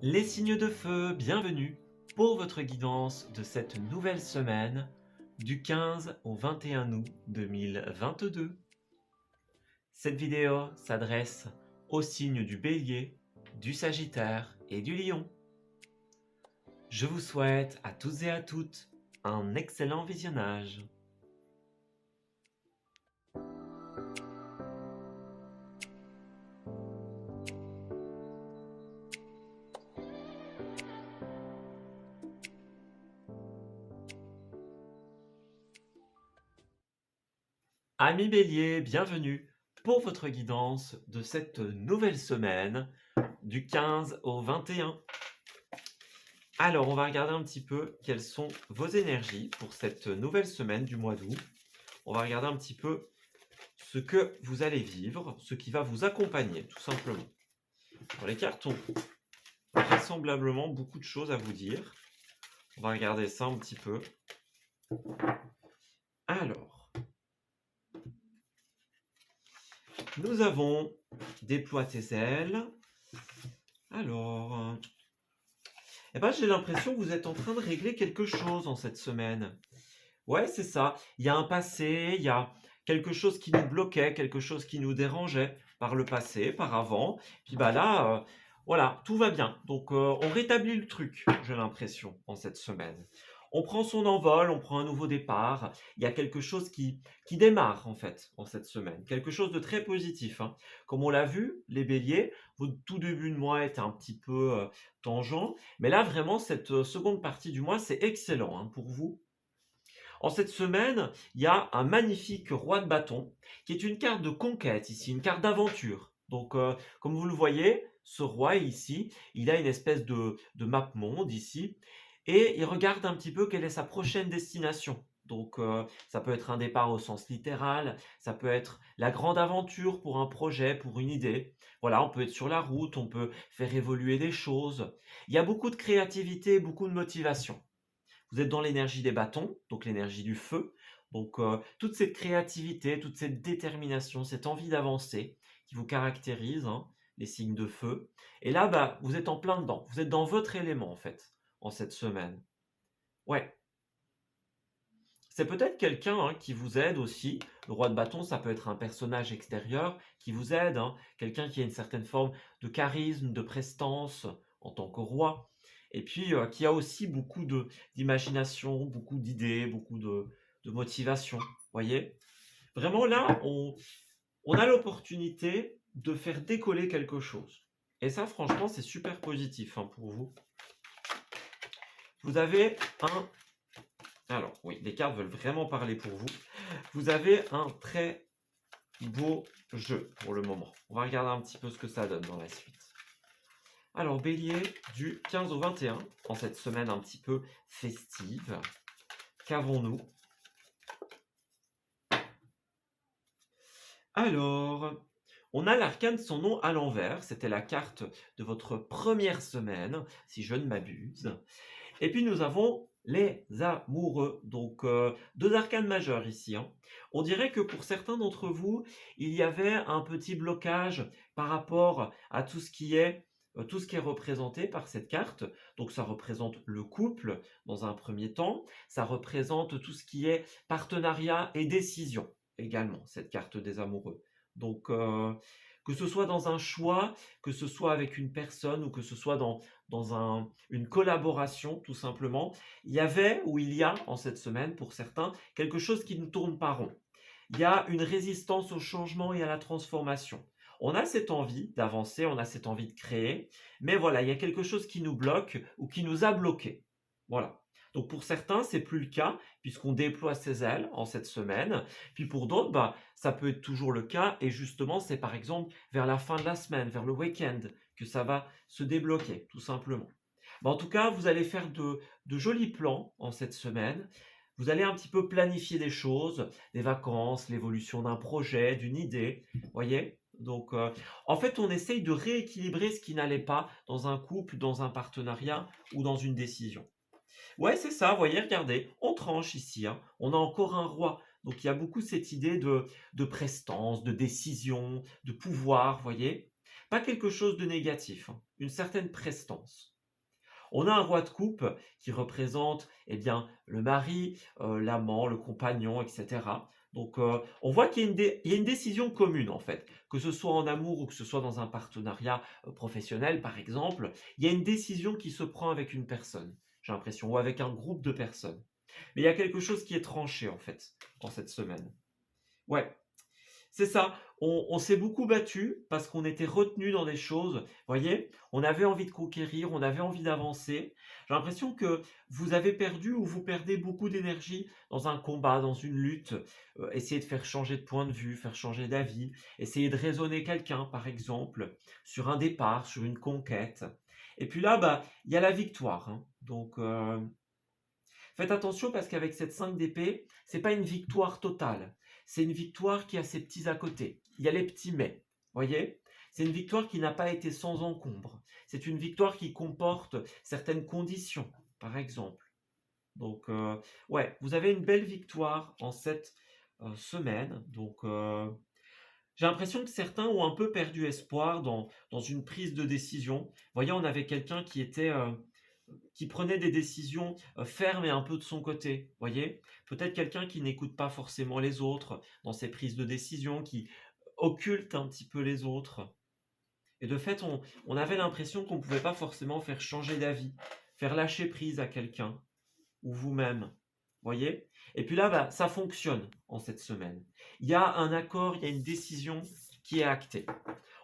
Les signes de feu, bienvenue pour votre guidance de cette nouvelle semaine du 15 au 21 août 2022. Cette vidéo s'adresse aux signes du Bélier, du Sagittaire et du Lion. Je vous souhaite à tous et à toutes un excellent visionnage. Amis Bélier, bienvenue pour votre guidance de cette nouvelle semaine du 15 au 21. Alors, on va regarder un petit peu quelles sont vos énergies pour cette nouvelle semaine du mois d'août. On va regarder un petit peu ce que vous allez vivre, ce qui va vous accompagner, tout simplement. Dans les cartes ont vraisemblablement beaucoup de choses à vous dire. On va regarder ça un petit peu. Alors, nous avons déploie tes ailes. Alors, j'ai l'impression que vous êtes en train de régler quelque chose en cette semaine. Ouais, c'est ça. Il y a un passé, il y a quelque chose qui nous bloquait, quelque chose qui nous dérangeait par le passé, par avant. Puis là, voilà, tout va bien. Donc, on rétablit le truc, j'ai l'impression, en cette semaine. On prend son envol, on prend un nouveau départ. Il y a quelque chose qui démarre, en fait, en cette semaine. Quelque chose de très positif, hein. Comme on l'a vu, les béliers, votre tout début de mois était un petit peu tangent. Mais là, vraiment, cette seconde partie du mois, c'est excellent, hein, pour vous. En cette semaine, il y a un magnifique roi de bâton qui est une carte de conquête ici, une carte d'aventure. Donc, comme vous le voyez, ce roi ici, il a une espèce de map monde ici et il regarde un petit peu quelle est sa prochaine destination. Donc, ça peut être un départ au sens littéral, ça peut être la grande aventure pour un projet, pour une idée. Voilà, on peut être sur la route, on peut faire évoluer des choses. Il y a beaucoup de créativité, beaucoup de motivation. Vous êtes dans l'énergie des bâtons, donc l'énergie du feu. Donc toute cette créativité, toute cette détermination, cette envie d'avancer qui vous caractérise, hein, les signes de feu. Et là, vous êtes en plein dedans. Vous êtes dans votre élément, en fait, en cette semaine. Ouais. C'est peut-être quelqu'un, hein, qui vous aide aussi. Le roi de bâton, ça peut être un personnage extérieur qui vous aide, hein, quelqu'un qui a une certaine forme de charisme, de prestance en tant que roi, et puis qui a aussi beaucoup d'imagination, beaucoup d'idées, beaucoup de motivation. Voyez? Vraiment là, on a l'opportunité de faire décoller quelque chose. Et ça, franchement, c'est super positif, hein, pour vous. Vous avez un... Alors, oui, les cartes veulent vraiment parler pour vous. Vous avez un très beau jeu pour le moment. On va regarder un petit peu ce que ça donne dans la suite. Alors, Bélier, du 15 au 21, en cette semaine un petit peu festive, qu'avons-nous? Alors, on a l'arcane son nom à l'envers. C'était la carte de votre première semaine, si je ne m'abuse. Et puis, nous avons les amoureux. Donc, deux arcanes majeures ici, hein. On dirait que pour certains d'entre vous, il y avait un petit blocage par rapport à tout ce qui est représenté par cette carte. Donc, ça représente le couple dans un premier temps. Ça représente tout ce qui est partenariat et décision également, cette carte des amoureux. Donc, que ce soit dans un choix, que ce soit avec une personne ou que ce soit dans une collaboration, tout simplement, il y avait ou il y a en cette semaine, pour certains, quelque chose qui ne tourne pas rond. Il y a une résistance au changement et à la transformation. On a cette envie d'avancer, on a cette envie de créer, mais voilà, il y a quelque chose qui nous bloque ou qui nous a bloqués. Voilà. Donc pour certains, c'est plus le cas puisqu'on déploie ses ailes en cette semaine. Puis pour d'autres, ça peut être toujours le cas et justement, c'est par exemple vers la fin de la semaine, vers le week-end, que ça va se débloquer, tout simplement. En tout cas, vous allez faire de jolis plans en cette semaine. Vous allez un petit peu planifier des choses, des vacances, l'évolution d'un projet, d'une idée, voyez? Donc, en fait, on essaye de rééquilibrer ce qui n'allait pas dans un couple, dans un partenariat ou dans une décision. Ouais, c'est ça, voyez, regardez, on tranche ici, hein. On a encore un roi. Donc, il y a beaucoup cette idée de prestance, de décision, de pouvoir, voyez? Pas quelque chose de négatif, hein, une certaine prestance. On a un roi de coupe qui représente eh bien, le mari, l'amant, le compagnon, etc. Donc, on voit qu'il y a il y a une décision commune, en fait. Que ce soit en amour ou que ce soit dans un partenariat professionnel, par exemple, il y a une décision qui se prend avec une personne, j'ai l'impression, ou avec un groupe de personnes. Mais il y a quelque chose qui est tranché, en fait, en cette semaine. Ouais, c'est ça. On s'est beaucoup battu parce qu'on était retenu dans des choses. Vous voyez, on avait envie de conquérir, on avait envie d'avancer. J'ai l'impression que vous avez perdu ou vous perdez beaucoup d'énergie dans un combat, dans une lutte. Essayer de faire changer de point de vue, faire changer d'avis, essayer de raisonner quelqu'un, par exemple, sur un départ, sur une conquête. Et puis là, bah, il y a la victoire, hein. Donc, faites attention parce qu'avec cette 5 d'épée, c'est pas une victoire totale. C'est une victoire qui a ses petits à côté. Il y a les petits mais. Voyez? C'est une victoire qui n'a pas été sans encombre. C'est une victoire qui comporte certaines conditions, par exemple. Donc, ouais, vous avez une belle victoire en cette semaine. Donc, j'ai l'impression que certains ont un peu perdu espoir dans une prise de décision. Vous voyez, on avait quelqu'un qui prenait des décisions fermes et un peu de son côté, voyez? Peut-être quelqu'un qui n'écoute pas forcément les autres dans ses prises de décision, qui occulte un petit peu les autres. Et de fait, on avait l'impression qu'on ne pouvait pas forcément faire changer d'avis, faire lâcher prise à quelqu'un ou vous-même, voyez? Et puis là, bah, ça fonctionne en cette semaine. Il y a un accord, il y a une décision qui est actée.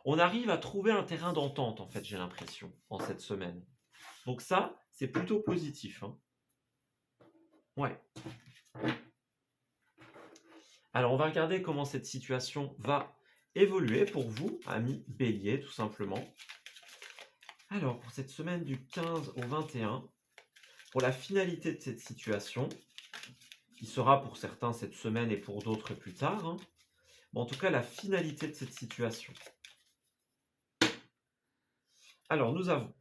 On arrive à trouver un terrain d'entente, en fait, j'ai l'impression, en cette semaine. Donc ça, c'est plutôt positif, hein. Ouais. Alors, on va regarder comment cette situation va évoluer pour vous, amis Bélier, tout simplement. Alors, pour cette semaine du 15 au 21, pour la finalité de cette situation, qui sera pour certains cette semaine et pour d'autres plus tard, hein, mais en tout cas, la finalité de cette situation. Alors, nous avons,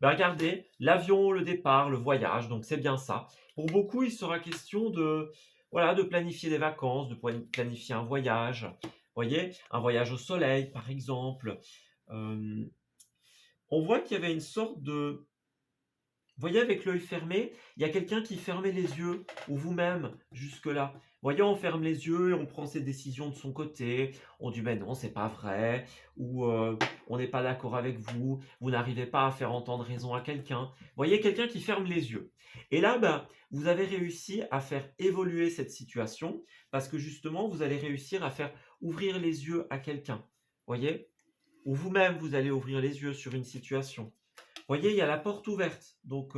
regardez, l'avion, le départ, le voyage, donc c'est bien ça. Pour beaucoup, il sera question de, voilà, de planifier des vacances, de planifier un voyage. Vous voyez, un voyage au soleil, par exemple. On voit qu'il y avait une sorte de... Vous voyez, avec l'œil fermé, il y a quelqu'un qui fermait les yeux, ou vous-même, jusque-là. Vous voyez, on ferme les yeux et on prend ses décisions de son côté. On dit, ben non, c'est pas vrai, ou on n'est pas d'accord avec vous, vous n'arrivez pas à faire entendre raison à quelqu'un. Vous voyez, quelqu'un qui ferme les yeux. Et là, ben, vous avez réussi à faire évoluer cette situation, parce que justement, vous allez réussir à faire ouvrir les yeux à quelqu'un. Vous voyez? Ou vous-même, vous allez ouvrir les yeux sur une situation. Vous voyez, il y a la porte ouverte, donc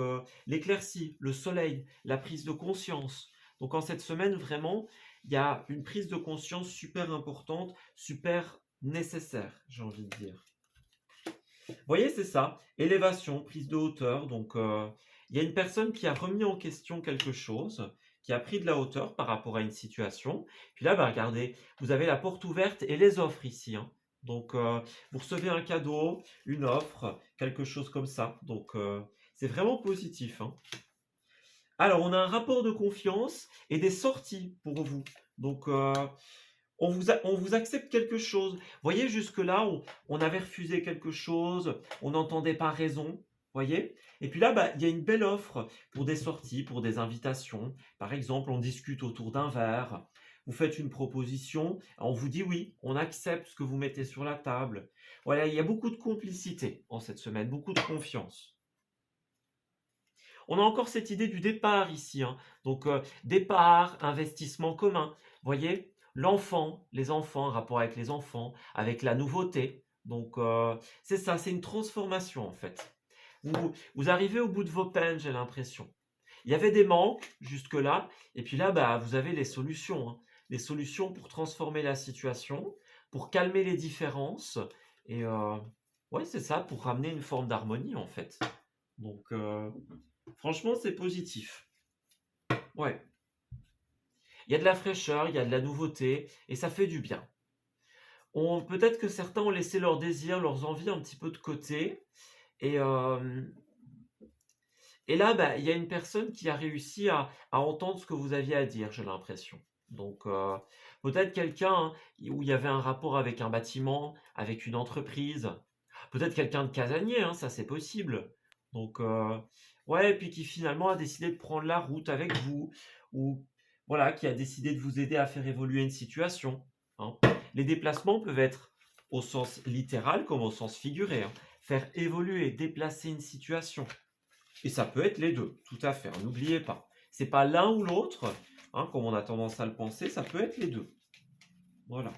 l'éclaircie, le soleil, la prise de conscience. Donc en cette semaine, vraiment, il y a une prise de conscience super importante, super nécessaire, j'ai envie de dire. Vous voyez, c'est ça, élévation, prise de hauteur. Donc il y a une personne qui a remis en question quelque chose, qui a pris de la hauteur par rapport à une situation. Puis là, bah, regardez, vous avez la porte ouverte et les offres ici, hein. Donc, vous recevez un cadeau, une offre, quelque chose comme ça. Donc, c'est vraiment positif, hein. Alors, on a un rapport de confiance et des sorties pour vous. Donc, on vous accepte quelque chose. Vous voyez, jusque-là, on avait refusé quelque chose, on n'entendait pas raison. Voyez? Et puis là, bah, il y a une belle offre pour des sorties, pour des invitations. Par exemple, on discute autour d'un verre. Vous faites une proposition, on vous dit oui, on accepte ce que vous mettez sur la table. Voilà, il y a beaucoup de complicité en cette semaine, beaucoup de confiance. On a encore cette idée du départ ici, hein. Donc, départ, investissement commun. Voyez? L'enfant, les enfants, rapport avec les enfants, avec la nouveauté. Donc, c'est ça, c'est une transformation en fait. Vous arrivez au bout de vos peines, j'ai l'impression. Il y avait des manques jusque-là, et puis là, bah, vous avez les solutions, hein. Les solutions pour transformer la situation, pour calmer les différences, et ouais, c'est ça, pour ramener une forme d'harmonie en fait. Donc, franchement, c'est positif. Ouais. Il y a de la fraîcheur, il y a de la nouveauté, et ça fait du bien. Peut-être que certains ont laissé leurs désirs, leurs envies un petit peu de côté, et, et là, bah, il y a une personne qui a réussi à entendre ce que vous aviez à dire, j'ai l'impression. Donc, peut-être quelqu'un, hein, où il y avait un rapport avec un bâtiment, avec une entreprise, peut-être quelqu'un de casanier, hein, ça c'est possible. Donc, ouais, et puis qui finalement a décidé de prendre la route avec vous, ou voilà, qui a décidé de vous aider à faire évoluer une situation, hein. Les déplacements peuvent être au sens littéral comme au sens figuré, hein. Faire évoluer, déplacer une situation. Et ça peut être les deux, tout à fait, hein, n'oubliez pas. C'est pas l'un ou l'autre, hein, comme on a tendance à le penser, ça peut être les deux. Voilà.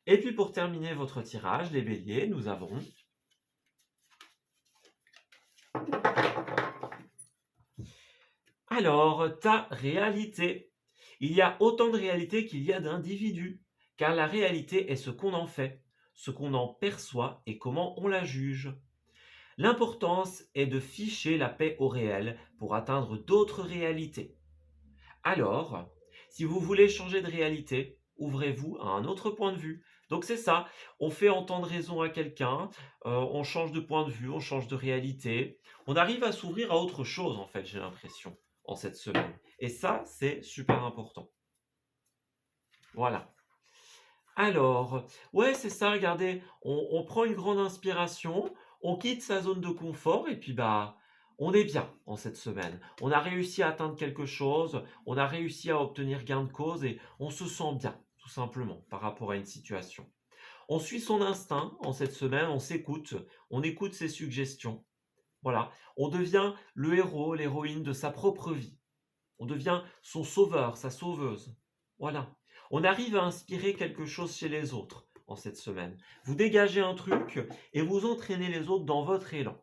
Et puis pour terminer votre tirage, les béliers, nous avons alors ta réalité. Il y a autant de réalité qu'il y a d'individus, car la réalité est ce qu'on en fait, ce qu'on en perçoit et comment on la juge. L'importance est de ficher la paix au réel pour atteindre d'autres réalités. Alors, si vous voulez changer de réalité, ouvrez-vous à un autre point de vue. Donc c'est ça, on fait entendre raison à quelqu'un, on change de point de vue, on change de réalité, on arrive à s'ouvrir à autre chose en fait, j'ai l'impression, en cette semaine. Et ça, c'est super important. Voilà. Alors, ouais, c'est ça, regardez, on prend une grande inspiration, on quitte sa zone de confort et puis bah, on est bien en cette semaine. On a réussi à atteindre quelque chose, on a réussi à obtenir gain de cause et on se sent bien, tout simplement, par rapport à une situation. On suit son instinct en cette semaine, on écoute ses suggestions. Voilà, on devient le héros, l'héroïne de sa propre vie. On devient son sauveur, sa sauveuse. Voilà. On arrive à inspirer quelque chose chez les autres en cette semaine. Vous dégagez un truc et vous entraînez les autres dans votre élan.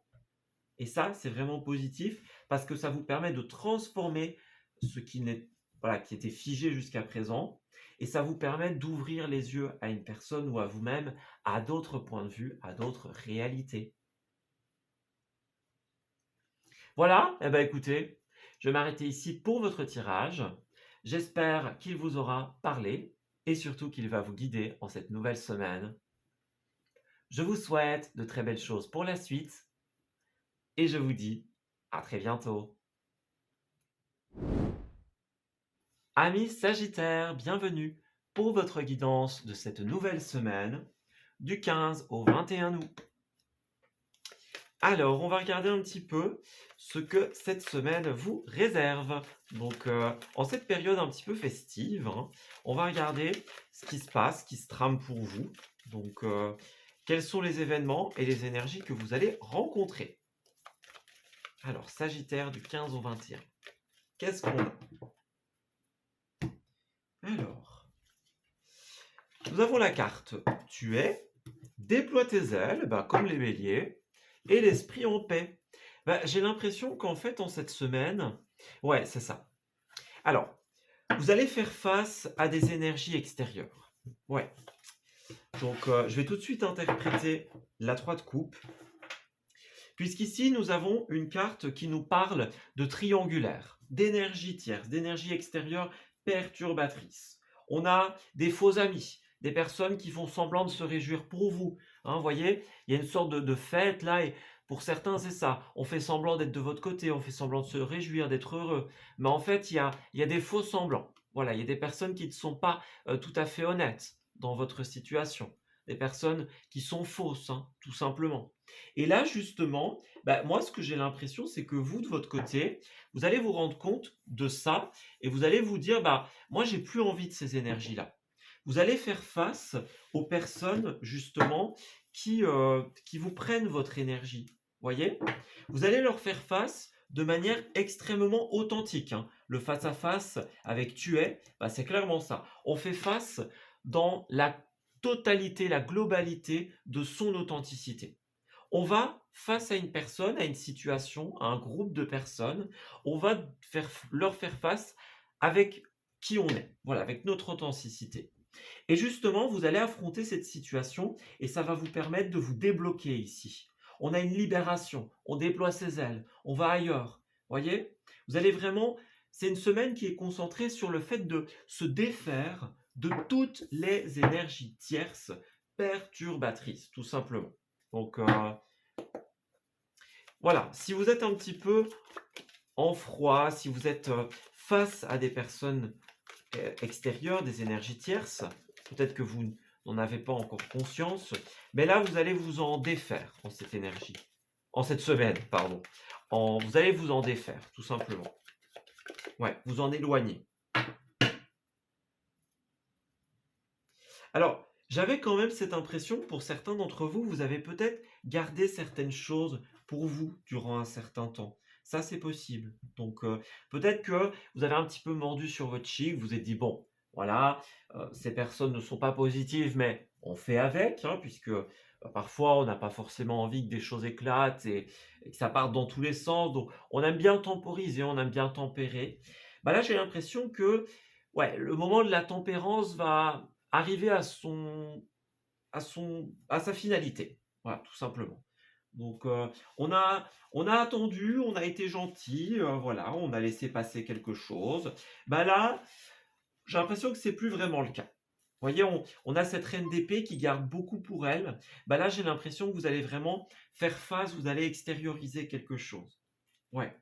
Et ça, c'est vraiment positif parce que ça vous permet de transformer ce qui voilà, qui était figé jusqu'à présent. Et ça vous permet d'ouvrir les yeux à une personne ou à vous-même, à d'autres points de vue, à d'autres réalités. Voilà, eh ben écoutez, je vais m'arrêter ici pour votre tirage. J'espère qu'il vous aura parlé et surtout qu'il va vous guider en cette nouvelle semaine. Je vous souhaite de très belles choses pour la suite et je vous dis à très bientôt. Amis Sagittaires, bienvenue pour votre guidance de cette nouvelle semaine du 15 au 21 août. Alors, on va regarder un petit peu ce que cette semaine vous réserve. Donc, en cette période un petit peu festive, hein, on va regarder ce qui se passe, ce qui se trame pour vous. Donc, quels sont les événements et les énergies que vous allez rencontrer. Alors, Sagittaire du 15 au 21. Qu'est-ce qu'on a? Alors, nous avons la carte Tu es, déploie tes ailes, comme les béliers, et l'esprit en paix. J'ai l'impression qu'en fait, en cette semaine, ouais, c'est ça. Alors, vous allez faire face à des énergies extérieures. Ouais. Donc, je vais tout de suite interpréter la 3 de coupe. Puisqu'ici, nous avons une carte qui nous parle de triangulaire, d'énergie tierce, d'énergie extérieure perturbatrice. On a des faux amis, des personnes qui font semblant de se réjouir pour vous. Hein, vous voyez, il y a une sorte de fête là, et pour certains, c'est ça. On fait semblant d'être de votre côté, on fait semblant de se réjouir, d'être heureux. Mais en fait, il y a des faux semblants. Voilà, il y a des personnes qui ne sont pas tout à fait honnêtes dans votre situation. Des personnes qui sont fausses, hein, tout simplement. Et là, justement, moi, ce que j'ai l'impression, c'est que vous, de votre côté, vous allez vous rendre compte de ça et vous allez vous dire, moi, j'ai plus envie de ces énergies-là. Vous allez faire face aux personnes, justement, qui vous prennent votre énergie. Voyez? Vous allez leur faire face de manière extrêmement authentique, hein. Le face-à-face avec Tu es, c'est clairement ça. On fait face dans la totalité, la globalité de son authenticité. On va, face à une personne, à une situation, à un groupe de personnes, on va leur faire face avec qui on est, voilà, avec notre authenticité. Et justement, vous allez affronter cette situation et ça va vous permettre de vous débloquer ici. On a une libération, on déploie ses ailes, on va ailleurs. Voyez? Vous allez vraiment, c'est une semaine qui est concentrée sur le fait de se défaire de toutes les énergies tierces perturbatrices, tout simplement. Donc, voilà, si vous êtes un petit peu en froid, si vous êtes face à des personnes extérieures, des énergies tierces, peut-être que vous n'en avez pas encore conscience, mais là, vous allez vous en défaire en cette énergie, en cette semaine, pardon. Vous allez vous en défaire, tout simplement. Ouais, vous en éloigner. Alors, j'avais quand même cette impression que pour certains d'entre vous, vous avez peut-être gardé certaines choses pour vous durant un certain temps. Ça, c'est possible. Donc, peut-être que vous avez un petit peu mordu sur votre chic, vous vous êtes dit, bon, voilà, ces personnes ne sont pas positives, mais on fait avec, hein, puisque parfois, on n'a pas forcément envie que des choses éclatent et que ça parte dans tous les sens. Donc, on aime bien temporiser, on aime bien tempérer. Bah là, j'ai l'impression que ouais, le moment de la tempérance va arriver à sa finalité. Voilà, tout simplement. Donc, on a attendu, on a été gentil, voilà, on a laissé passer quelque chose. Bah là, j'ai l'impression que c'est plus vraiment le cas. Vous voyez, on a cette reine d'épée qui garde beaucoup pour elle. Bah là, j'ai l'impression que vous allez vraiment faire face, vous allez extérioriser quelque chose. Ouais.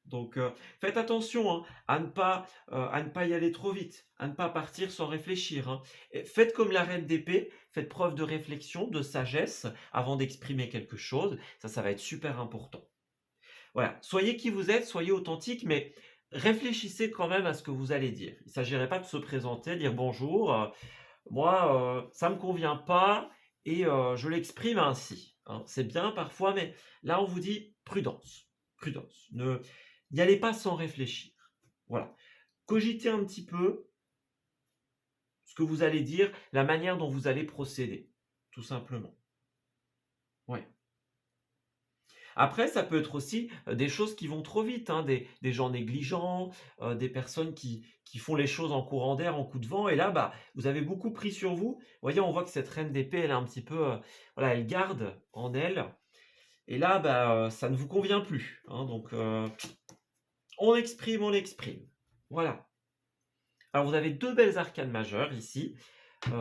Donc, faites attention, hein, à ne pas y aller trop vite, à ne pas partir sans réfléchir, hein. Et faites comme la reine d'épée, faites preuve de réflexion, de sagesse avant d'exprimer quelque chose. Ça va être super important. Voilà, soyez qui vous êtes, soyez authentique, mais réfléchissez quand même à ce que vous allez dire. Il ne s'agirait pas de se présenter, dire bonjour, moi, ça me convient pas et je l'exprime ainsi, hein. C'est bien parfois, mais là, on vous dit prudence, prudence. N'y allez pas sans réfléchir. Voilà. Cogitez un petit peu ce que vous allez dire, la manière dont vous allez procéder, tout simplement. Ouais. Après, ça peut être aussi des choses qui vont trop vite, hein, des gens négligents, des personnes qui font les choses en courant d'air, en coup de vent. Et là, bah, vous avez beaucoup pris sur vous. Vous voyez, on voit que cette reine d'épée, elle est un petit peu, voilà, elle garde en elle. Et là, bah, ça ne vous convient plus, hein. Donc, on exprime, on exprime. Voilà. Alors, vous avez deux belles arcanes majeures ici.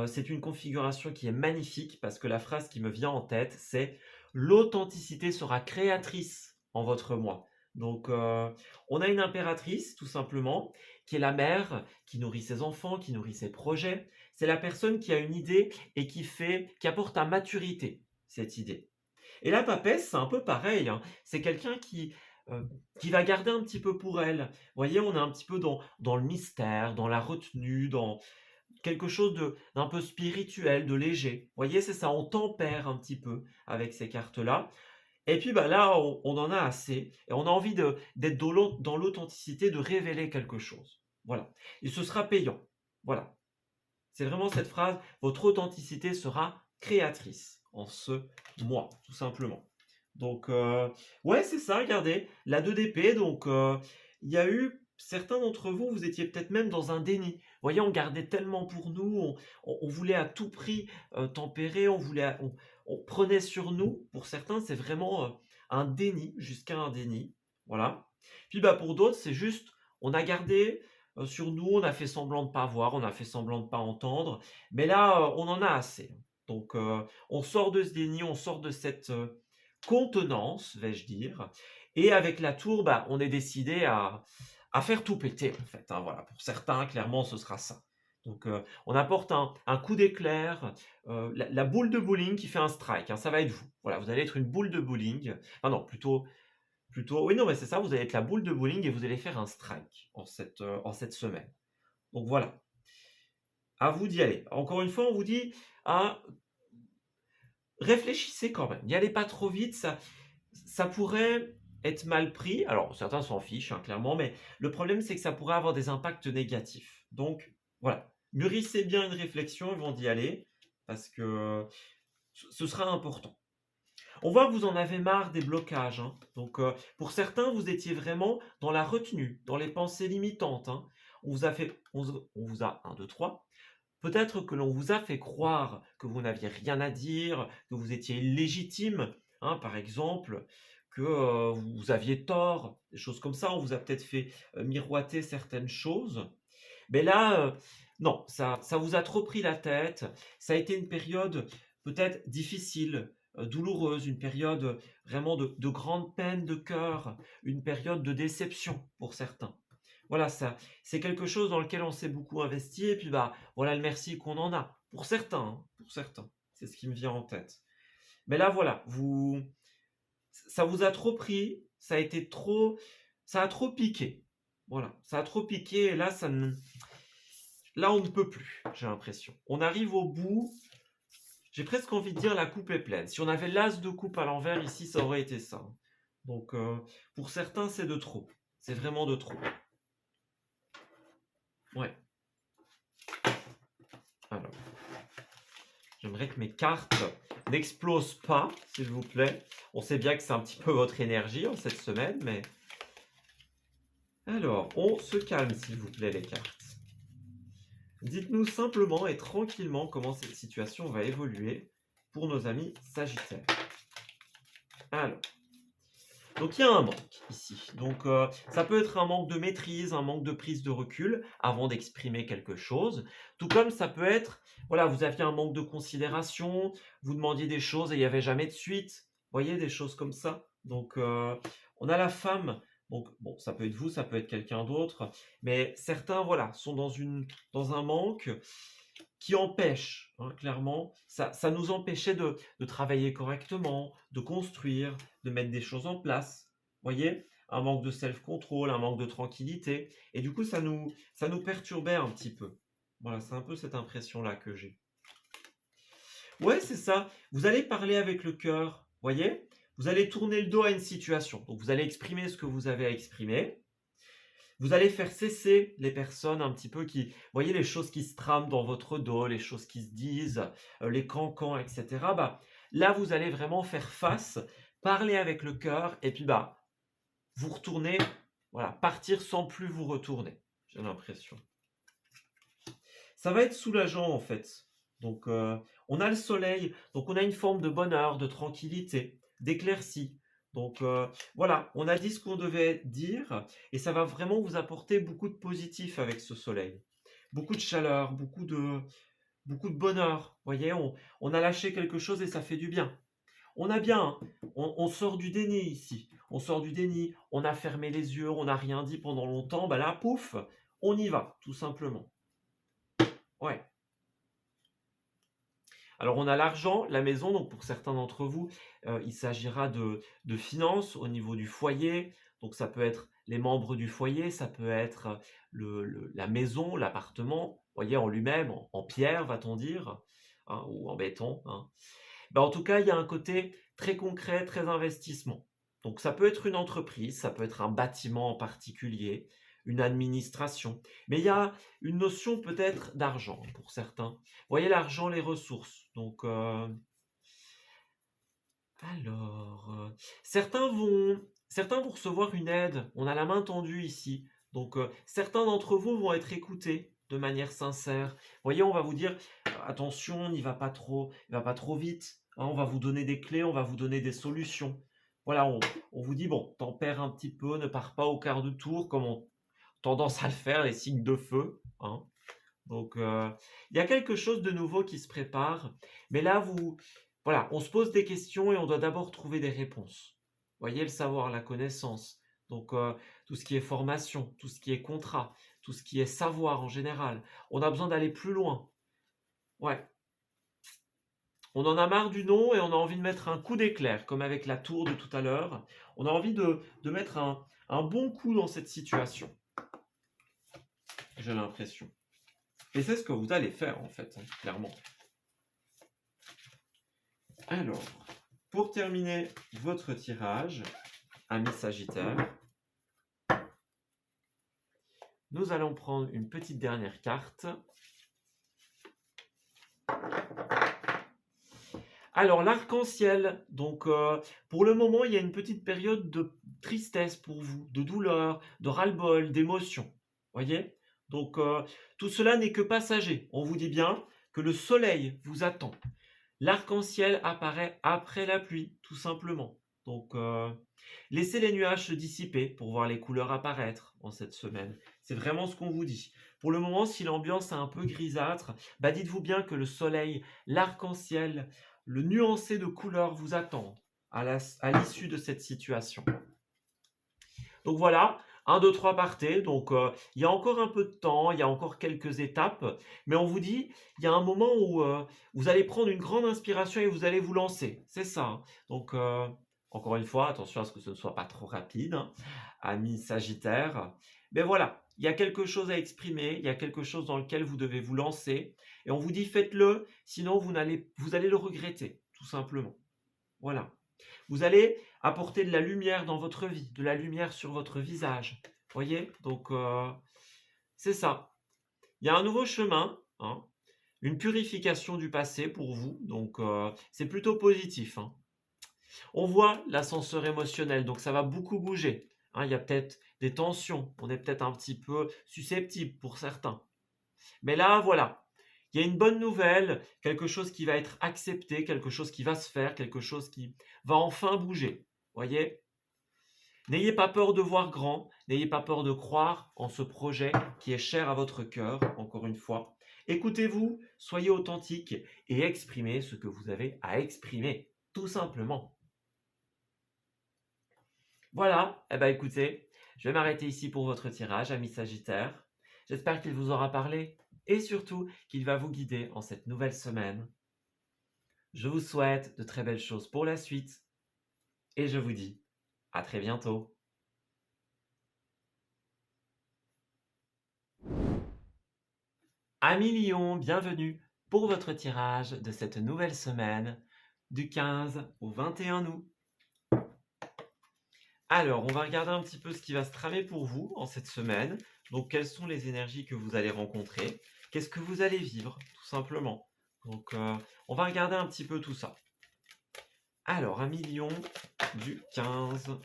C'est une configuration qui est magnifique parce que la phrase qui me vient en tête, c'est l'authenticité sera créatrice en votre moi. Donc, on a une impératrice, tout simplement, qui est la mère, qui nourrit ses enfants, qui nourrit ses projets. C'est la personne qui a une idée et qui apporte à maturité cette idée. Et la papesse, c'est un peu pareil, hein. C'est quelqu'un euh, qui va garder un petit peu pour elle. Vous voyez, on est un petit peu dans le mystère, dans la retenue, dans quelque chose d'un peu spirituel, de léger. Vous voyez, c'est ça, on tempère un petit peu avec ces cartes-là. Et puis bah, là, on en a assez. Et on a envie d'être dans l'authenticité, de révéler quelque chose. Voilà. Et ce sera payant. Voilà. C'est vraiment cette phrase, votre authenticité sera créatrice en ce mois, tout simplement. Donc, ouais, c'est ça, regardez, la 2 d'épée, donc il y a eu certains d'entre vous, vous étiez peut-être même dans un déni. Vous voyez, on gardait tellement pour nous, on voulait à tout prix tempérer, on prenait sur nous. Pour certains, c'est vraiment un déni, jusqu'à un déni. Voilà. Puis bah, pour d'autres, c'est juste, on a gardé sur nous, on a fait semblant de pas voir, on a fait semblant de pas entendre. Mais là, on en a assez. Donc, on sort de ce déni, on sort de cette contenance, vais-je dire. Et avec la tour, bah, on est décidé à faire tout péter, en fait, hein. Voilà, pour certains, clairement, ce sera ça. Donc, on apporte un coup d'éclair, la boule de bowling qui fait un strike, hein, ça va être vous. Voilà, vous allez être une boule de bowling. Enfin non, plutôt, oui, non, mais c'est ça, vous allez être la boule de bowling et vous allez faire un strike en cette semaine. Donc voilà, à vous d'y aller. Encore une fois, on vous dit, ah, réfléchissez quand même, n'y allez pas trop vite, ça pourrait être mal pris. Alors, certains s'en fichent, hein, clairement, mais le problème, c'est que ça pourrait avoir des impacts négatifs. Donc, voilà, mûrissez bien une réflexion avant d'y aller, parce que ce sera important. On voit que vous en avez marre des blocages, hein. Donc, pour certains, vous étiez vraiment dans la retenue, dans les pensées limitantes, hein. On vous a 1, 2, 3. Peut-être que l'on vous a fait croire que vous n'aviez rien à dire, que vous étiez illégitime, hein, par exemple, que vous aviez tort, des choses comme ça. On vous a peut-être fait miroiter certaines choses. Mais là, non, ça vous a trop pris la tête. Ça a été une période peut-être difficile, douloureuse, une période vraiment de grande peine de cœur, une période de déception pour certains. Voilà, ça, c'est quelque chose dans lequel on s'est beaucoup investi et puis bah voilà le merci qu'on en a. Pour certains, hein, pour certains. C'est ce qui me vient en tête. Mais là, voilà, ça vous a trop pris, ça a trop piqué. Voilà, ça a trop piqué et là, là, on ne peut plus, j'ai l'impression. On arrive au bout, j'ai presque envie de dire la coupe est pleine. Si on avait l'as de coupe à l'envers ici, ça aurait été ça. Donc, pour certains, c'est de trop. C'est vraiment de trop. Ouais. Alors, j'aimerais que mes cartes n'explosent pas, s'il vous plaît. On sait bien que c'est un petit peu votre énergie en cette semaine, mais... Alors, on se calme, s'il vous plaît, les cartes. Dites-nous simplement et tranquillement comment cette situation va évoluer pour nos amis Sagittaires. Alors, donc il y a un manque ici. Donc ça peut être un manque de maîtrise, un manque de prise de recul avant d'exprimer quelque chose. Tout comme ça peut être, voilà, vous aviez un manque de considération, vous demandiez des choses et il n'y avait jamais de suite. Vous voyez, des choses comme ça. Donc on a la femme. Donc bon, ça peut être vous, ça peut être quelqu'un d'autre. Mais certains, voilà, sont dans un manque qui empêche, hein, clairement, ça nous empêchait de travailler correctement, de construire, de mettre des choses en place. Vous voyez, un manque de self-control, un manque de tranquillité. Et du coup, ça nous perturbait un petit peu. Voilà, c'est un peu cette impression-là que j'ai. Ouais, c'est ça. Vous allez parler avec le cœur, voyez? Vous allez tourner le dos à une situation. Donc, vous allez exprimer ce que vous avez à exprimer. Vous allez faire cesser les personnes un petit peu qui, vous voyez, les choses qui se trament dans votre dos, les choses qui se disent, les cancans, etc. Bah, là, vous allez vraiment faire face, parler avec le cœur, et puis bah, vous retournez, voilà, partir sans plus vous retourner. J'ai l'impression. Ça va être soulageant en fait. Donc, on a le soleil, donc on a une forme de bonheur, de tranquillité, d'éclaircie. Donc voilà, on a dit ce qu'on devait dire et ça va vraiment vous apporter beaucoup de positif avec ce soleil. Beaucoup de chaleur, beaucoup de bonheur. Vous voyez, on a lâché quelque chose et ça fait du bien. On a bien, hein, on sort du déni ici. On sort du déni, on a fermé les yeux, on n'a rien dit pendant longtemps. Bah là, pouf, on y va, tout simplement. Ouais. Alors on a l'argent, la maison, donc pour certains d'entre vous, il s'agira de finances au niveau du foyer. Donc ça peut être les membres du foyer, ça peut être la maison, l'appartement, voyez, en lui-même, en pierre, va-t-on dire, hein, ou en béton, hein. Ben, en tout cas, il y a un côté très concret, très investissement. Donc ça peut être une entreprise, ça peut être un bâtiment en particulier, une administration. Mais il y a une notion peut-être d'argent pour certains. Vous voyez l'argent, les ressources. Donc, certains vont recevoir une aide. On a la main tendue ici. Donc, certains d'entre vous vont être écoutés de manière sincère. Vous voyez, on va vous dire, attention, n'y va pas trop, il va pas trop vite. Hein, on va vous donner des clés, on va vous donner des solutions. Voilà, on vous dit, bon, tempère un petit peu, ne pars pas au quart de tour, comme on tendance à le faire, les signes de feu. Hein. Donc, il y a quelque chose de nouveau qui se prépare. Mais là, voilà, on se pose des questions et on doit d'abord trouver des réponses. Vous voyez, le savoir, la connaissance. Donc, tout ce qui est formation, tout ce qui est contrat, tout ce qui est savoir en général. On a besoin d'aller plus loin. Ouais. On en a marre du nom et on a envie de mettre un coup d'éclair, comme avec la tour de tout à l'heure. On a envie de mettre un bon coup dans cette situation. J'ai l'impression. Et c'est ce que vous allez faire, en fait, hein, clairement. Alors, pour terminer votre tirage, amis Sagittaire, nous allons prendre une petite dernière carte. Alors, l'arc-en-ciel, donc pour le moment, il y a une petite période de tristesse pour vous, de douleur, de ras-le-bol, d'émotion. Voyez? Donc, tout cela n'est que passager. On vous dit bien que le soleil vous attend. L'arc-en-ciel apparaît après la pluie, tout simplement. Donc, laissez les nuages se dissiper pour voir les couleurs apparaître en cette semaine. C'est vraiment ce qu'on vous dit. Pour le moment, si l'ambiance est un peu grisâtre, bah dites-vous bien que le soleil, l'arc-en-ciel, le nuancé de couleurs vous attend à l'issue de cette situation. Donc voilà, 1, 2, 3 partez, donc il y a encore un peu de temps, il y a encore quelques étapes, mais on vous dit, il y a un moment où, vous allez prendre une grande inspiration et vous allez vous lancer. C'est ça, hein. Donc encore une fois, attention à ce que ce ne soit pas trop rapide, hein, amis sagittaires. Mais voilà, il y a quelque chose à exprimer, il y a quelque chose dans lequel vous devez vous lancer et on vous dit: «Faites-le, sinon vous allez le regretter», tout simplement. Voilà. Vous allez apporter de la lumière dans votre vie, de la lumière sur votre visage. Voyez? Donc, c'est ça. Il y a un nouveau chemin, hein, une purification du passé pour vous, donc c'est plutôt positif, hein. On voit l'ascenseur émotionnel, donc ça va beaucoup bouger, hein. Il y a peut-être des tensions, on est peut-être un petit peu susceptible pour certains. Mais là, voilà, il y a une bonne nouvelle, quelque chose qui va être accepté, quelque chose qui va se faire, quelque chose qui va enfin bouger. Voyez? N'ayez pas peur de voir grand, n'ayez pas peur de croire en ce projet qui est cher à votre cœur, encore une fois. Écoutez-vous, soyez authentique et exprimez ce que vous avez à exprimer, tout simplement. Voilà, eh ben écoutez, je vais m'arrêter ici pour votre tirage, amis Sagittaires. J'espère qu'il vous aura parlé et surtout qu'il va vous guider en cette nouvelle semaine. Je vous souhaite de très belles choses pour la suite et je vous dis à très bientôt. Amis Lion, bienvenue pour votre tirage de cette nouvelle semaine du 15 au 21 août. Alors, on va regarder un petit peu ce qui va se tramer pour vous en cette semaine. Donc, quelles sont les énergies que vous allez rencontrer? Qu'est-ce que vous allez vivre, tout simplement? Donc, on va regarder un petit peu tout ça. Alors, un million du 15 au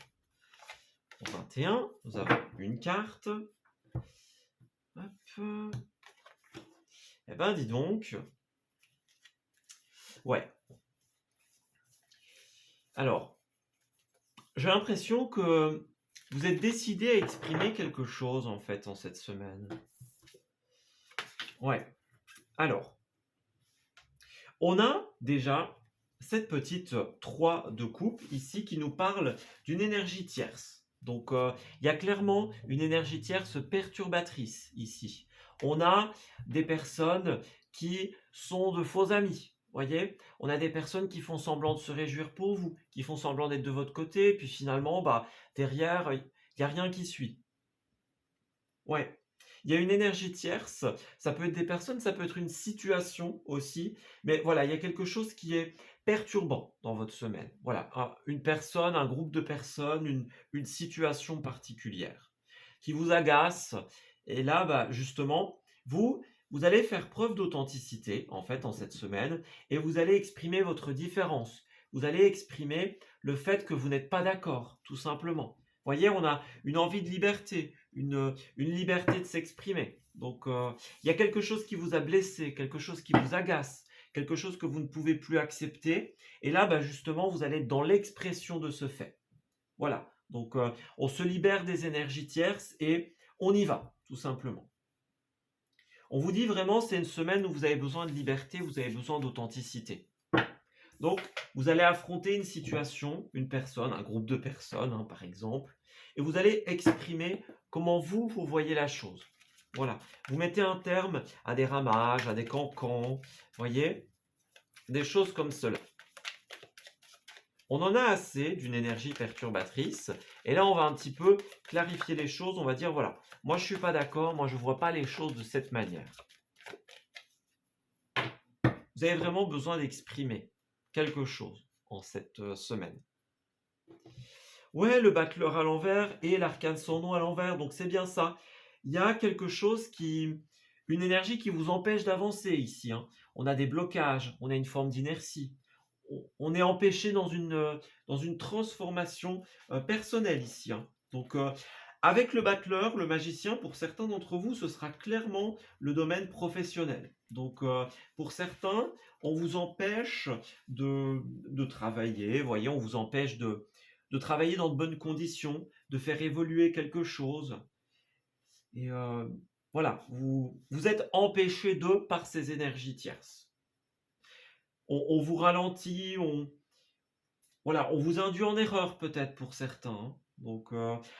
21, nous avons une carte. Hop. Eh ben, dis donc. Ouais. Alors, j'ai l'impression que vous êtes décidé à exprimer quelque chose, en fait, en cette semaine. Ouais. Alors, on a déjà cette petite 3 de coupe ici qui nous parle d'une énergie tierce. Donc, il y a clairement une énergie tierce perturbatrice ici. On a des personnes qui sont de faux amis. Voyez, on a des personnes qui font semblant de se réjouir pour vous, qui font semblant d'être de votre côté, puis finalement, bah, derrière, il n'y a rien qui suit. Ouais. Il y a une énergie tierce, ça peut être des personnes, ça peut être une situation aussi, mais voilà, il y a quelque chose qui est perturbant dans votre semaine. Voilà, une personne, un groupe de personnes, une situation particulière qui vous agace. Et là, bah, justement, vous allez faire preuve d'authenticité, en fait, en cette semaine, et vous allez exprimer votre différence. Vous allez exprimer le fait que vous n'êtes pas d'accord, tout simplement. Voyez, on a une envie de liberté, une liberté de s'exprimer. Donc, il y a quelque chose qui vous a blessé, quelque chose qui vous agace, quelque chose que vous ne pouvez plus accepter. Et là, bah, justement, vous allez être dans l'expression de ce fait. Voilà. Donc, on se libère des énergies tierces et on y va, tout simplement. On vous dit vraiment, c'est une semaine où vous avez besoin de liberté, vous avez besoin d'authenticité. Donc, vous allez affronter une situation, une personne, un groupe de personnes, hein, par exemple, et vous allez exprimer comment vous voyez la chose. Voilà. Vous mettez un terme à des ramages, à des cancans, voyez, des choses comme cela. On en a assez d'une énergie perturbatrice, et là, on va un petit peu clarifier les choses. On va dire, voilà, moi, je ne suis pas d'accord, moi, je ne vois pas les choses de cette manière. Vous avez vraiment besoin d'exprimer quelque chose en cette semaine. Ouais, le battleur à l'envers et l'arcane sans nom à l'envers, donc c'est bien ça. Il y a quelque chose une énergie qui vous empêche d'avancer ici, hein. On a des blocages, on a une forme d'inertie. On est empêché dans une transformation personnelle ici, hein. Donc, avec le battleur, le magicien, pour certains d'entre vous, ce sera clairement le domaine professionnel. Donc, pour certains, on vous empêche de travailler, voyez, on vous empêche de travailler dans de bonnes conditions, de faire évoluer quelque chose. Et voilà, vous êtes empêché d'eux par ces énergies tierces. On vous ralentit, voilà, on vous induit en erreur peut-être pour certains, hein. Donc,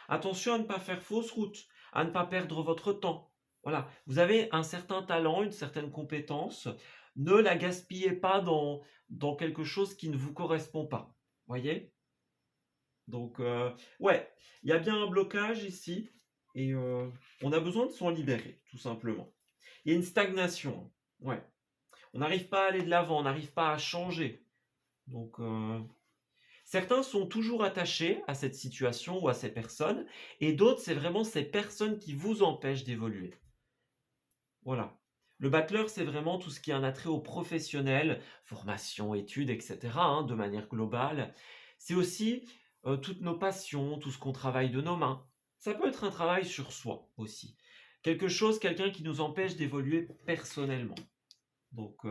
attention à ne pas faire fausse route, à ne pas perdre votre temps. Voilà, vous avez un certain talent, une certaine compétence, ne la gaspillez pas dans quelque chose qui ne vous correspond pas. Voyez? Donc, ouais, il y a bien un blocage ici et on a besoin de s'en libérer, tout simplement. Il y a une stagnation, ouais. On n'arrive pas à aller de l'avant, on n'arrive pas à changer. Donc, certains sont toujours attachés à cette situation ou à ces personnes, et d'autres, c'est vraiment ces personnes qui vous empêchent d'évoluer. Voilà. Le battleur, c'est vraiment tout ce qui a un attrait au professionnel, formation, études, etc., hein, de manière globale. C'est aussi toutes nos passions, tout ce qu'on travaille de nos mains. Ça peut être un travail sur soi aussi. Quelque chose, quelqu'un qui nous empêche d'évoluer personnellement. Donc,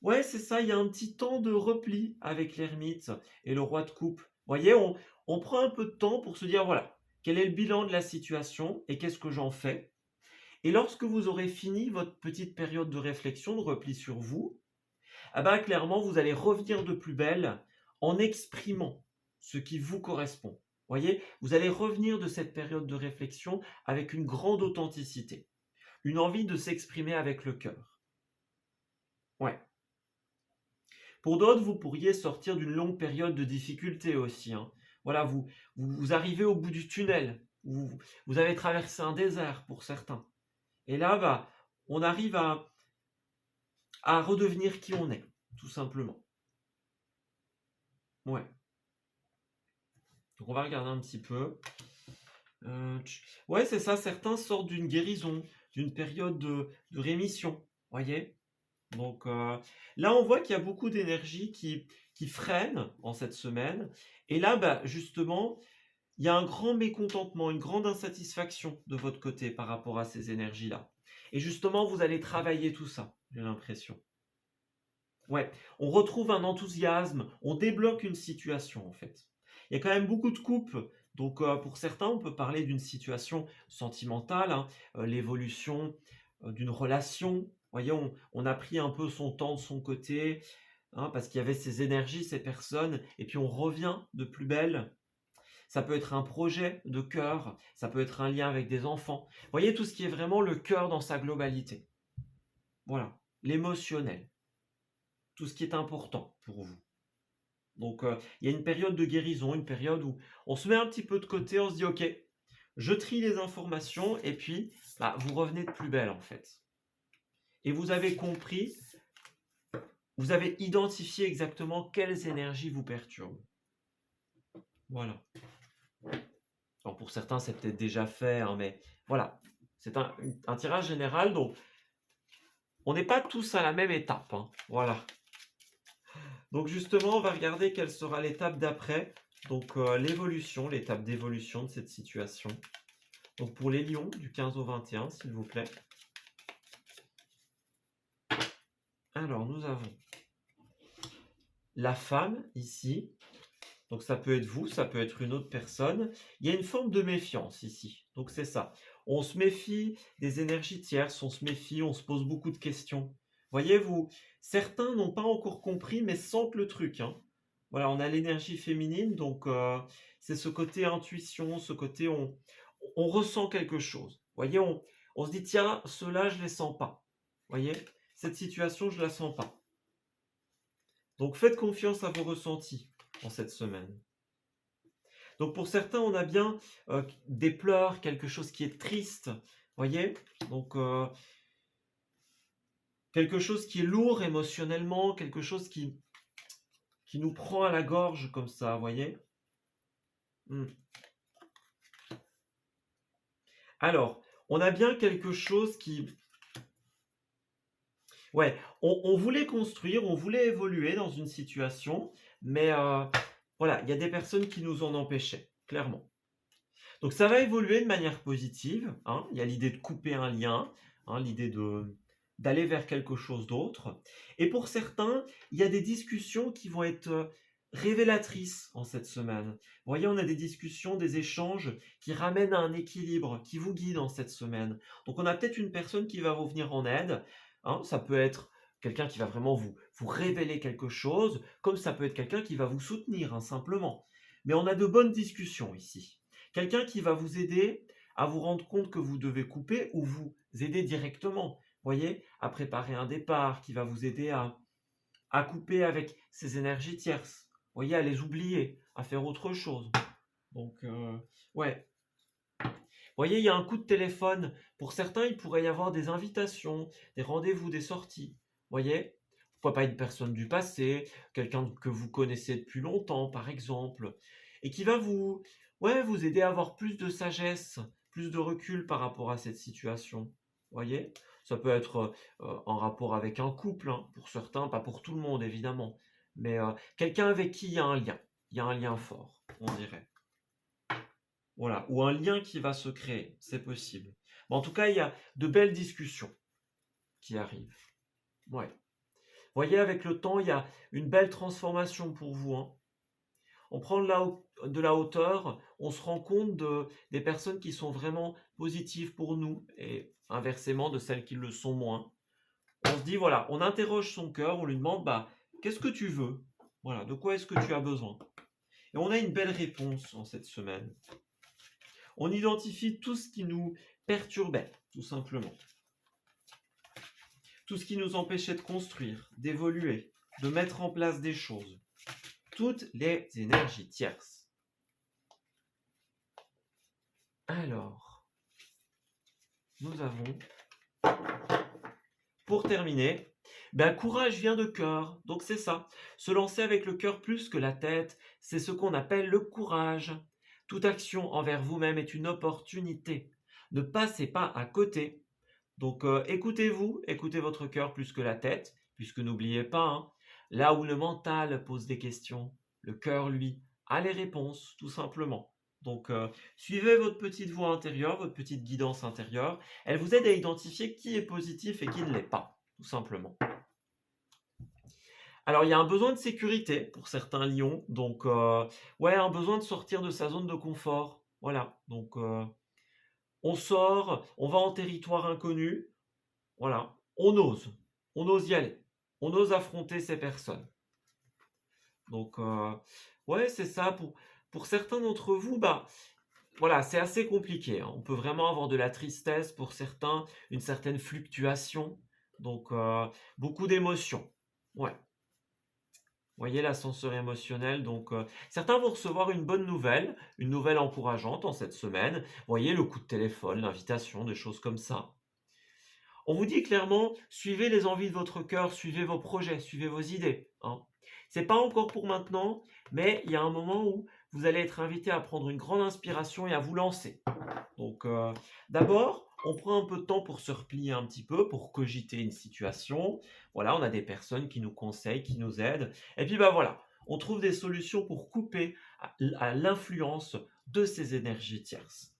ouais, c'est ça, il y a un petit temps de repli avec l'ermite et le roi de coupe. Vous voyez, on prend un peu de temps pour se dire, voilà, quel est le bilan de la situation et qu'est-ce que j'en fais? Et lorsque vous aurez fini votre petite période de réflexion, de repli sur vous, ah ben, clairement, vous allez revenir de plus belle en exprimant ce qui vous correspond. Vous voyez, vous allez revenir de cette période de réflexion avec une grande authenticité, une envie de s'exprimer avec le cœur. Ouais. Pour d'autres, vous pourriez sortir d'une longue période de difficulté aussi, hein. Voilà, vous arrivez au bout du tunnel, vous avez traversé un désert pour certains. Et là, bah, on arrive à redevenir qui on est, tout simplement. Ouais. Donc on va regarder un petit peu. Ouais, c'est ça, certains sortent d'une guérison, d'une période de rémission, voyez? Donc là, on voit qu'il y a beaucoup d'énergie qui freine en cette semaine. Et là, bah, justement, il y a un grand mécontentement, une grande insatisfaction de votre côté par rapport à ces énergies-là. Et justement, vous allez travailler tout ça, j'ai l'impression. Ouais, on retrouve un enthousiasme, on débloque une situation en fait. Il y a quand même beaucoup de couples, donc pour certains, on peut parler d'une situation sentimentale, hein, l'évolution d'une relation. Vous voyez, on a pris un peu son temps de son côté, hein, parce qu'il y avait ces énergies, ces personnes, et puis on revient de plus belle. Ça peut être un projet de cœur, ça peut être un lien avec des enfants. Vous voyez, tout ce qui est vraiment le cœur dans sa globalité. Voilà, l'émotionnel, tout ce qui est important pour vous. Donc, il y a une période de guérison, une période où on se met un petit peu de côté, on se dit: «OK, je trie les informations» et puis, bah, vous revenez de plus belle, en fait. Et vous avez compris, vous avez identifié exactement quelles énergies vous perturbent. Voilà. Alors pour certains, c'est peut-être déjà fait, hein, mais voilà. C'est un tirage général, donc on n'est pas tous à la même étape, hein. Voilà. Donc justement, on va regarder quelle sera l'étape d'après. Donc l'évolution, l'étape d'évolution de cette situation. Donc pour les lions, du 15 au 21, s'il vous plaît. Alors nous avons la femme ici. Donc ça peut être vous, ça peut être une autre personne. Il y a une forme de méfiance ici. Donc c'est ça. On se méfie des énergies tierces, on se méfie, on se pose beaucoup de questions. Voyez-vous, certains n'ont pas encore compris, mais sentent le truc, hein. Voilà, on a l'énergie féminine, donc c'est ce côté intuition, ce côté on ressent quelque chose. Voyez, on se dit, tiens, ceux-là, je ne les sens pas. Voyez, cette situation, je ne la sens pas. Donc faites confiance à vos ressentis en cette semaine. Donc pour certains, on a bien des pleurs, quelque chose qui est triste, voyez? Donc quelque chose qui est lourd émotionnellement, quelque chose qui nous prend à la gorge comme ça, voyez? Alors, on a bien quelque chose qui... Ouais, on voulait construire, on voulait évoluer dans une situation, mais voilà, il y a des personnes qui nous en empêchaient, clairement. Donc ça va évoluer de manière positive, hein. Il y a l'idée de couper un lien, hein, l'idée d'aller vers quelque chose d'autre. Et pour certains, il y a des discussions qui vont être révélatrices en cette semaine. Vous voyez, on a des discussions, des échanges qui ramènent à un équilibre, qui vous guident en cette semaine. Donc on a peut-être une personne qui va vous venir en aide, hein. Ça peut être quelqu'un qui va vraiment vous révéler quelque chose, comme ça peut être quelqu'un qui va vous soutenir, hein, simplement. mais on a de bonnes discussions ici. Quelqu'un qui va vous aider à vous rendre compte que vous devez couper ou vous aider directement, voyez, à préparer un départ, qui va vous aider à couper avec ces énergies tierces, voyez, à les oublier, à faire autre chose. Donc, ouais. Voyez, il y a un coup de téléphone. Pour certains, il pourrait y avoir des invitations, des rendez-vous, des sorties. Voyez? Pourquoi pas une personne du passé, quelqu'un que vous connaissez depuis longtemps, par exemple, et qui va vous aider à avoir plus de sagesse, plus de recul par rapport à cette situation. Voyez? Ça peut être en rapport avec un couple, hein, pour certains, pas pour tout le monde, évidemment, mais quelqu'un avec qui il y a un lien. Il y a un lien fort, on dirait. Voilà, ou un lien qui va se créer, c'est possible. Mais en tout cas, il y a de belles discussions qui arrivent. Ouais. Voyez, avec le temps, il y a une belle transformation pour vous, hein. On prend de la hauteur, on se rend compte des personnes qui sont vraiment positives pour nous et inversement de celles qui le sont moins. On se dit, voilà, on interroge son cœur, on lui demande, bah, qu'est-ce que tu veux? Voilà, de quoi est-ce que tu as besoin? Et on a une belle réponse en cette semaine. On identifie tout ce qui nous perturbait, tout simplement. Tout ce qui nous empêchait de construire, d'évoluer, de mettre en place des choses. Toutes les énergies tierces. Alors, nous avons, pour terminer, courage vient de cœur. Donc c'est ça. Se lancer avec le cœur plus que la tête, c'est ce qu'on appelle le courage. Toute action envers vous-même est une opportunité. Ne passez pas à côté. Donc écoutez-vous, écoutez votre cœur plus que la tête, puisque n'oubliez pas, hein, là où le mental pose des questions, le cœur, lui, a les réponses, tout simplement. Donc suivez votre petite voix intérieure, votre petite guidance intérieure. Elle vous aide à identifier qui est positif et qui ne l'est pas, tout simplement. Alors, il y a un besoin de sécurité pour certains lions. Donc, ouais, un besoin de sortir de sa zone de confort. Voilà. Donc, on sort, on va en territoire inconnu. Voilà. On ose. On ose y aller. On ose affronter ces personnes. Donc, ouais, c'est ça. Pour certains d'entre vous, voilà, c'est assez compliqué, hein. On peut vraiment avoir de la tristesse pour certains, une certaine fluctuation. Donc, beaucoup d'émotions. Ouais. Voyez l'ascenseur émotionnel, donc certains vont recevoir une bonne nouvelle, une nouvelle encourageante en cette semaine. Voyez le coup de téléphone, l'invitation, des choses comme ça. On vous dit clairement, suivez les envies de votre cœur, suivez vos projets, suivez vos idées, hein. C'est pas encore pour maintenant, mais il y a un moment où vous allez être invité à prendre une grande inspiration et à vous lancer. Donc d'abord, on prend un peu de temps pour se replier un petit peu, pour cogiter une situation. Voilà, on a des personnes qui nous conseillent, qui nous aident. Et puis voilà, on trouve des solutions pour couper à l'influence de ces énergies tierces.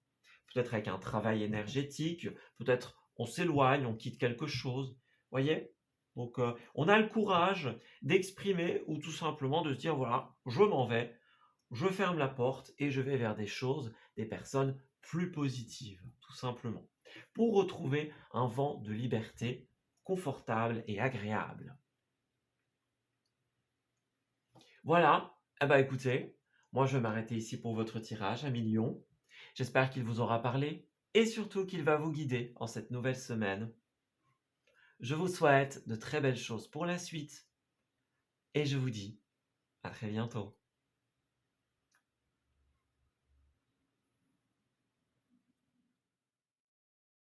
Peut-être avec un travail énergétique, peut-être on s'éloigne, on quitte quelque chose. Voyez? Donc on a le courage d'exprimer ou tout simplement de se dire voilà, je m'en vais, je ferme la porte et je vais vers des choses, des personnes plus positives, tout simplement, pour retrouver un vent de liberté confortable et agréable. Voilà, écoutez, moi je vais m'arrêter ici pour votre tirage, amis lions. J'espère qu'il vous aura parlé et surtout qu'il va vous guider en cette nouvelle semaine. Je vous souhaite de très belles choses pour la suite et je vous dis à très bientôt.